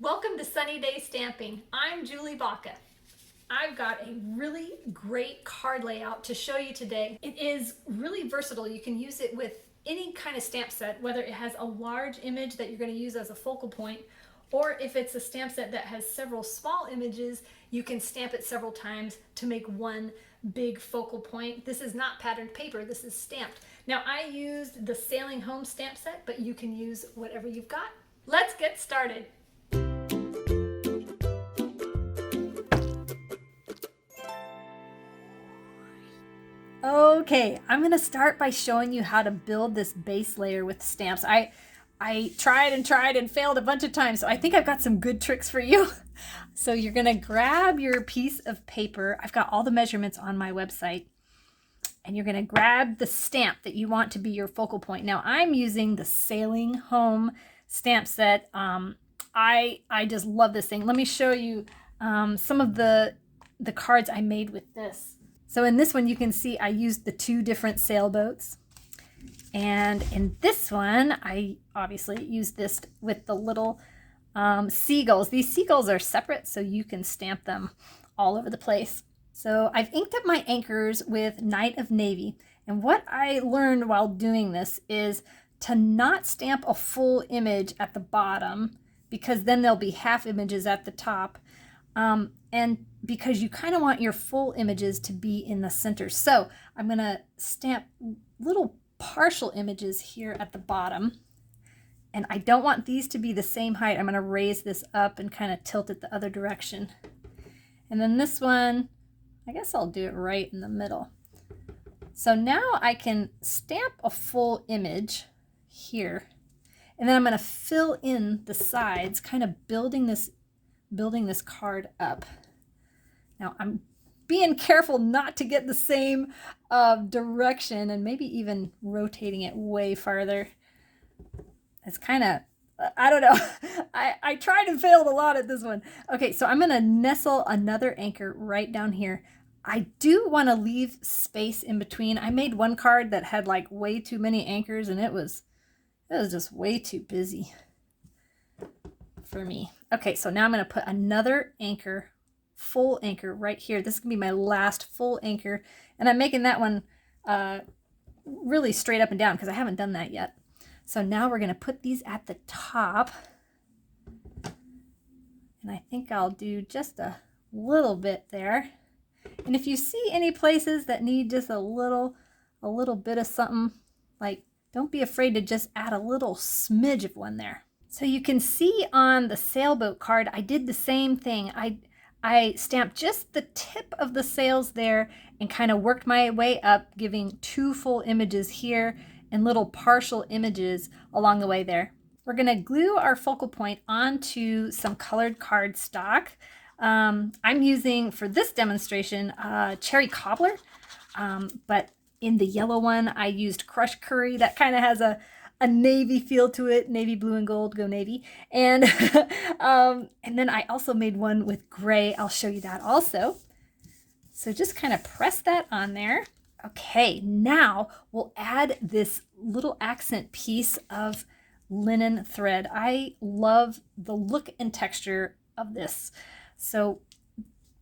Welcome to Sunny Day Stamping. I'm Julie Baca. I've got a really great card layout to show you today. It is really versatile. You can use it with any kind of stamp set, whether it has a large image that you're going to use as a focal point, or if it's a stamp set that has several small images, you can stamp it several times to make one big focal point. This is not patterned paper, this is stamped. Now I used the Sailing Home stamp set, but you can use whatever you've got. Let's get started. Okay, I'm going to start by showing you how to build this base layer with stamps. I tried and failed a bunch of times, so I think I've got some good tricks for you. So you're going to grab your piece of paper. I've got all the measurements on my website. And you're going to grab the stamp that you want to be your focal point. Now, I'm using the Sailing Home stamp set. I just love this thing. Let me show you some of the cards I made with this. So in this one, you can see I used the two different sailboats. And in this one, I obviously used this with the little seagulls. These seagulls are separate, so you can stamp them all over the place. So I've inked up my anchors with Night of Navy. And what I learned while doing this is to not stamp a full image at the bottom, because then there'll be half images at the top. And because you kind of want your full images to be in the center. So I'm going to stamp little partial images here at the bottom. And I don't want these to be the same height. I'm going to raise this up and kind of tilt it the other direction. And then this one, I guess I'll do it right in the middle. So now I can stamp a full image here. And then I'm going to fill in the sides, kind of building this card up. Now I'm being careful not to get the same direction, and maybe even rotating it way farther. It's kind of, I don't know. I tried and failed a lot at this one. Okay, so I'm going to nestle another anchor right down here. I do want to leave space in between. I made one card that had like way too many anchors, and it was just way too busy for me. Okay, so now I'm going to put another anchor, full anchor right here. This is going to be my last full anchor, and I'm making that one really straight up and down because I haven't done that yet. So now we're going to put these at the top, and I think I'll do just a little bit there. And if you see any places that need just a little bit of something, like, don't be afraid to just add a little smidge of one there. So you can see on the sailboat card, I did the same thing. I stamped just the tip of the sails there and kind of worked my way up, giving two full images here and little partial images along the way there. We're going to glue our focal point onto some colored cardstock. I'm using, for this demonstration, Cherry Cobbler, but in the yellow one, I used Crushed Curry. That kind of has a navy feel to it, navy blue and gold, go navy. And and then I also made one with gray. I'll show you that also. So just kind of press that on there. Okay, now we'll add this little accent piece of linen thread. I love the look and texture of this. So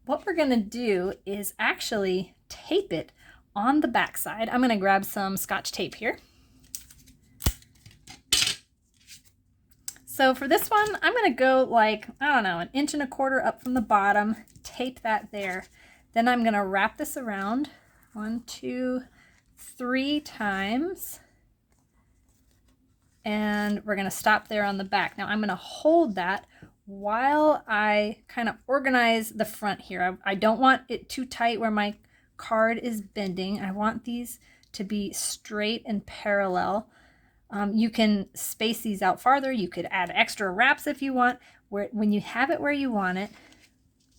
what we're going to do is actually tape it on the back side. I'm going to grab some Scotch tape here. So for this one, I'm going to go like, I don't know, 1.25 inches up from the bottom, tape that there. Then I'm going to wrap this around 1, 2, 3 times. And we're going to stop there on the back. Now I'm going to hold that while I kind of organize the front here. I don't want it too tight where my card is bending. I want these to be straight and parallel. You can space these out farther. You could add extra wraps if you want. When you have it where you want it,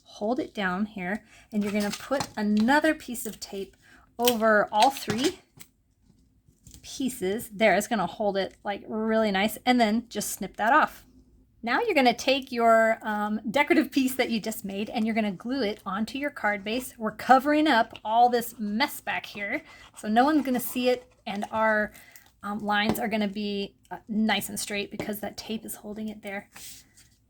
hold it down here, and you're going to put another piece of tape over all 3 pieces. There, it's going to hold it like really nice, and then just snip that off. Now you're going to take your decorative piece that you just made, and you're going to glue it onto your card base. We're covering up all this mess back here, so no one's going to see it, and our lines are going to be nice and straight because that tape is holding it there.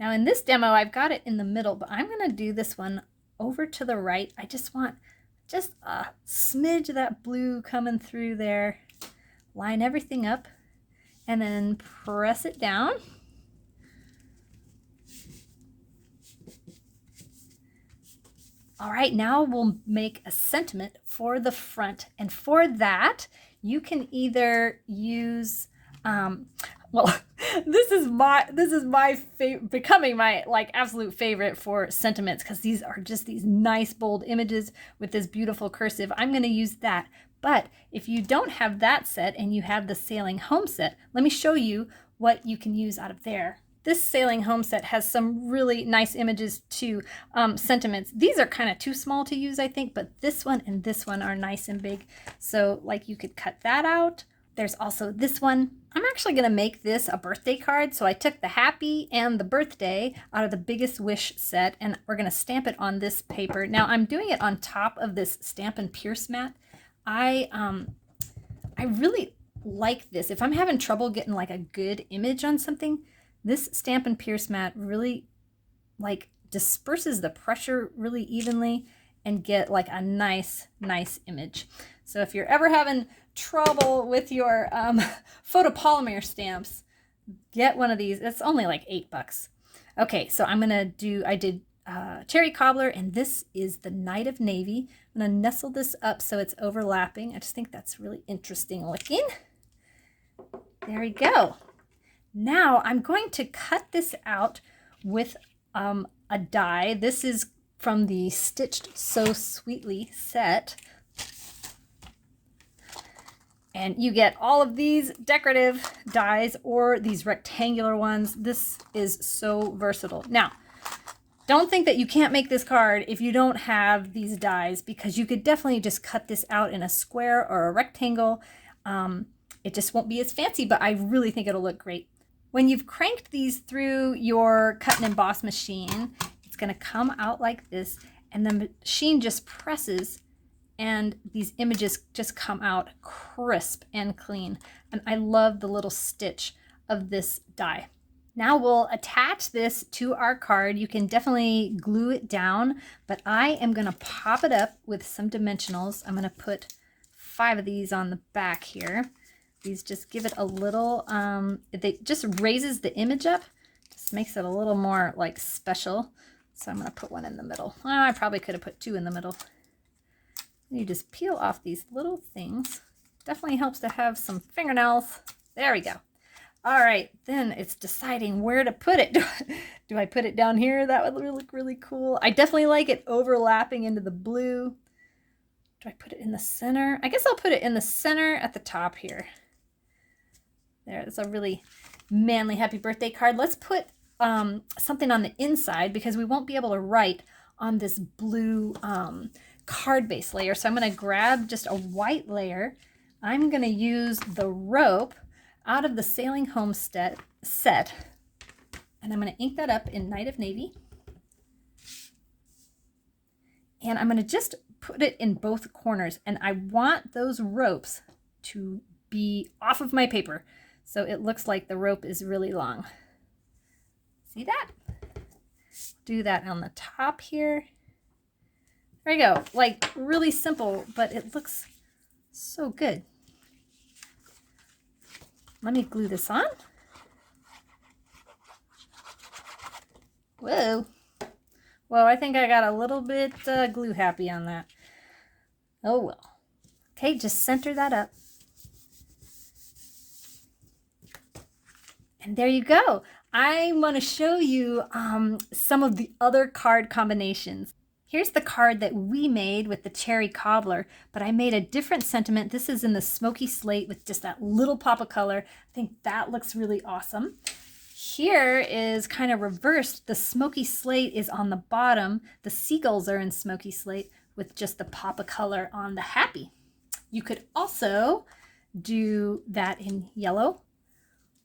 Now in this demo, I've got it in the middle, but I'm gonna do this one over to the right. I just want just a smidge of that blue coming through there. Line everything up and then press it down. All right, now we'll make a sentiment for the front. And for that, you can either use, well, this is my favorite, becoming my like absolute favorite for sentiments, because these are just these nice bold images with this beautiful cursive. I'm going to use that. But if you don't have that set and you have the Sailing Home set, let me show you what you can use out of there. This Sailing Home set has some really nice images too, sentiments. These are kind of too small to use, I think, but this one and this one are nice and big. So like you could cut that out. There's also this one. I'm actually going to make this a birthday card. So I took the happy and the birthday out of the Biggest Wish set, and we're going to stamp it on this paper. Now I'm doing it on top of this Stampin' Pierce mat. I really like this. If I'm having trouble getting like a good image on something, this Stampin' Pierce mat really like disperses the pressure really evenly and get like a nice image. So if you're ever having trouble with your photopolymer stamps, get one of these. It's only like $8. Okay, so I did cherry cobbler, and this is the Night of Navy. I'm gonna nestle this up so it's overlapping. I just think that's really interesting looking. There we go. Now I'm going to cut this out with a die. This is from the Stitched So Sweetly set. And you get all of these decorative dies or these rectangular ones. This is so versatile. Now, don't think that you can't make this card if you don't have these dies, because you could definitely just cut this out in a square or a rectangle. It just won't be as fancy, but I really think it'll look great. When you've cranked these through your cut and emboss machine, it's going to come out like this, and the machine just presses and these images just come out crisp and clean. And I love the little stitch of this die. Now we'll attach this to our card. You can definitely glue it down, but I am going to pop it up with some dimensionals. I'm going to put 5 of these on the back here. These just give it a little, it just raises the image up, just makes it a little more like special. So I'm going to put one in the middle. Oh, I probably could have put 2 in the middle. You just peel off these little things. Definitely helps to have some fingernails. There we go. All right, then it's deciding where to put it. Do I put it down here? That would look really cool. I definitely like it overlapping into the blue. Do I put it in the center? I guess I'll put it in the center at the top here. There's a really manly happy birthday card. Let's put something on the inside, because we won't be able to write on this blue card base layer. So I'm going to grab just a white layer. I'm going to use the rope out of the Sailing Home set, and I'm going to ink that up in Night of Navy. And I'm going to just put it in both corners, and I want those ropes to be off of my paper, so it looks like the rope is really long. See that? Do that on the top here. There you go. Like, really simple, but it looks so good. Let me glue this on. Whoa. Well, I think I got a little bit glue happy on that. Oh well. Okay, just center that up. And there you go. I want to show you some of the other card combinations. Here's the card that we made with the cherry cobbler, but I made a different sentiment. This is in the smoky slate with just that little pop of color. I think that looks really awesome. Here is kind of reversed. The smoky slate is on the bottom. The seagulls are in smoky slate with just the pop of color on the happy. You could also do that in yellow,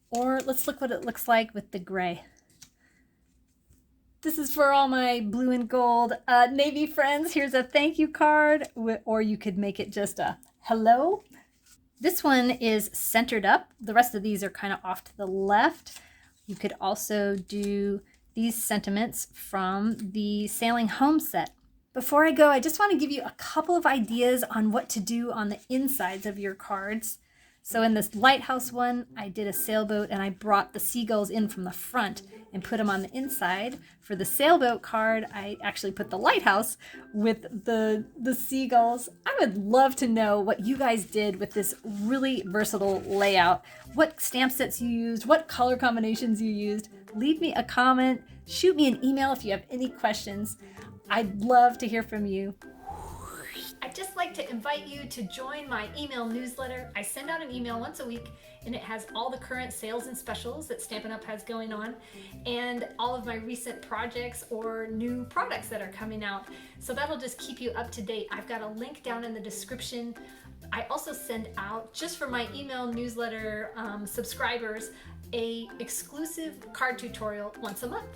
or let's look what it looks like with the gray. This is for all my blue and gold Navy friends. Here's a thank you card, or you could make it just a hello. This one is centered up. The rest of these are kind of off to the left. You could also do these sentiments from the Sailing Home set. Before I go, I just want to give you a couple of ideas on what to do on the insides of your cards. So in this lighthouse one, I did a sailboat and I brought the seagulls in from the front and put them on the inside. For the sailboat card, I actually put the lighthouse with the seagulls. I would love to know what you guys did with this really versatile layout. What stamp sets you used, what color combinations you used. Leave me a comment, shoot me an email if you have any questions. I'd love to hear from you. I'd just like to invite you to join my email newsletter. I send out an email once a week and it has all the current sales and specials that Stampin' Up! Has going on and all of my recent projects or new products that are coming out. So that'll just keep you up to date. I've got a link down in the description. I also send out, just for my email newsletter subscribers, a exclusive card tutorial once a month.